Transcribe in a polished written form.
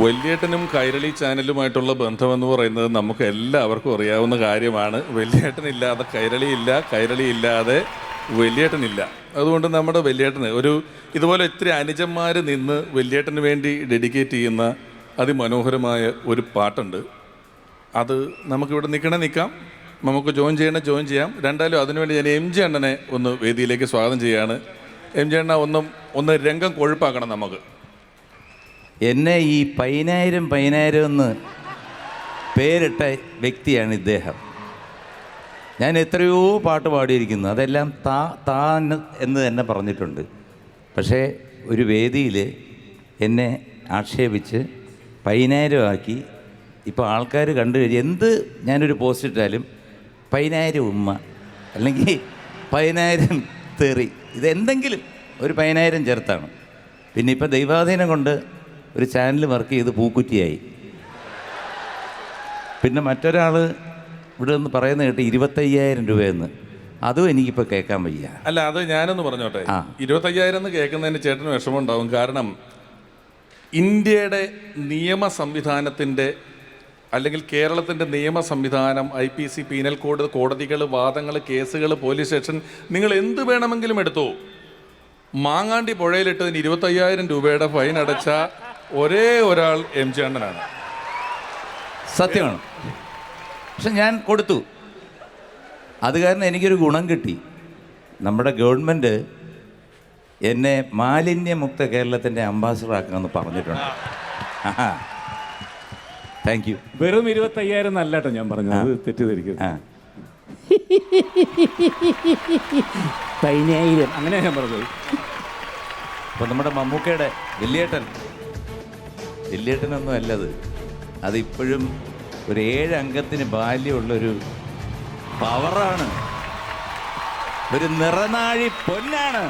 വല്യേട്ടനും കൈരളി ചാനലുമായിട്ടുള്ള ബന്ധമെന്ന് പറയുന്നത് നമുക്ക് എല്ലാവർക്കും അറിയാവുന്ന കാര്യമാണ്. വല്യേട്ടനില്ലാതെ കൈരളിയില്ല, കൈരളിയില്ലാതെ വല്യേട്ടനില്ല. അതുകൊണ്ട് നമ്മുടെ വല്യേട്ടന് ഇതുപോലെ ഇത്തിരി അനുജന്മാർ നിന്ന് വല്യേട്ടന് വേണ്ടി ഡെഡിക്കേറ്റ് ചെയ്യുന്ന അതിമനോഹരമായ ഒരു പാട്ടുണ്ട്. അത് നമുക്കിവിടെ നിൽക്കാം, നമുക്ക് ജോയിൻ ചെയ്യാം. രണ്ടായാലും അതിനുവേണ്ടി ഞാൻ എം ജി അണ്ണനെ ഒന്ന് വേദിയിലേക്ക് സ്വാഗതം ചെയ്യുകയാണ്. എം ജി അണ്ണ ഒന്ന് രംഗം കൊഴുപ്പാക്കണം നമുക്ക്. എന്നെ ഈ 10000 എന്ന് പേരിട്ട വ്യക്തിയാണ് ഇദ്ദേഹം. ഞാൻ എത്രയോ പാട്ട് പാടിയിരിക്കുന്നു, അതെല്ലാം താൻ എന്ന് തന്നെ പറഞ്ഞിട്ടുണ്ട്. പക്ഷേ ഒരു വേദിയിൽ എന്നെ ആക്ഷേപിച്ച് 10000 ആക്കി. ഇപ്പോൾ ആൾക്കാർ കണ്ടു കഴിഞ്ഞ് എന്ത് ഞാനൊരു പോസ്റ്റ് ഇട്ടാലും 10000 ഉമ്മ അല്ലെങ്കിൽ 10000 തെറി, ഇതെന്തെങ്കിലും ഒരു 10000 ചേർത്താണ്. പിന്നെ ഇപ്പോൾ ദൈവാധീനം കൊണ്ട് ഒരു ചാനൽ വർക്ക് ചെയ്ത് പൂക്കുറ്റിയായി. പിന്നെ മറ്റൊരാൾ ഇവിടെ നിന്ന് പറയുന്ന കേട്ട് 25000 രൂപയെന്ന്. അതും എനിക്കിപ്പോൾ കേൾക്കാൻ വയ്യ. അല്ല, അത് ഞാനൊന്ന് പറഞ്ഞോട്ടെ. 25000 എന്ന് കേൾക്കുന്നതിന് ചേട്ടന് വിഷമമുണ്ടാവും. കാരണം ഇന്ത്യയുടെ നിയമ സംവിധാനത്തിൻ്റെ അല്ലെങ്കിൽ കേരളത്തിൻ്റെ നിയമ സംവിധാനം, IPC, പീനൽ കോഡ്, കോടതികൾ, വാദങ്ങൾ, കേസുകൾ, പോലീസ് സ്റ്റേഷൻ, നിങ്ങൾ എന്ത് വേണമെങ്കിലും എടുത്തോ. മാങ്ങാണ്ടി പുഴയിലിട്ടതിന് 25000 രൂപയുടെ ഫൈൻ അടച്ച ഒരേ ഒരാൾ എം ജി അണ്ണനാണ്. സത്യമാണ്. പക്ഷെ ഞാൻ കൊടുത്തു. അത് കാരണം എനിക്കൊരു ഗുണം കിട്ടി. നമ്മുടെ ഗവൺമെൻറ് എന്നെ മാലിന്യമുക്ത കേരളത്തിൻ്റെ അംബാസഡർ ആക്കാമെന്ന് പറഞ്ഞിട്ടുണ്ട്. Thank you. വെറും 25000 എന്നല്ല കേട്ടോ ഞാൻ പറഞ്ഞത്, തെറ്റിദ്ധരിക്കും. 10000 അങ്ങനെ ഞാൻ പറഞ്ഞത്. അപ്പോൾ നമ്മുടെ മമ്മൂക്കയുടെ വലിയേട്ടനൊന്നും അല്ലത്. അതിപ്പോഴും ഒരു 7 അംഗത്തിന് ബാല്യമുള്ളൊരു പവറാണ്, ഒരു നിറനാഴി പൊന്നാണ്.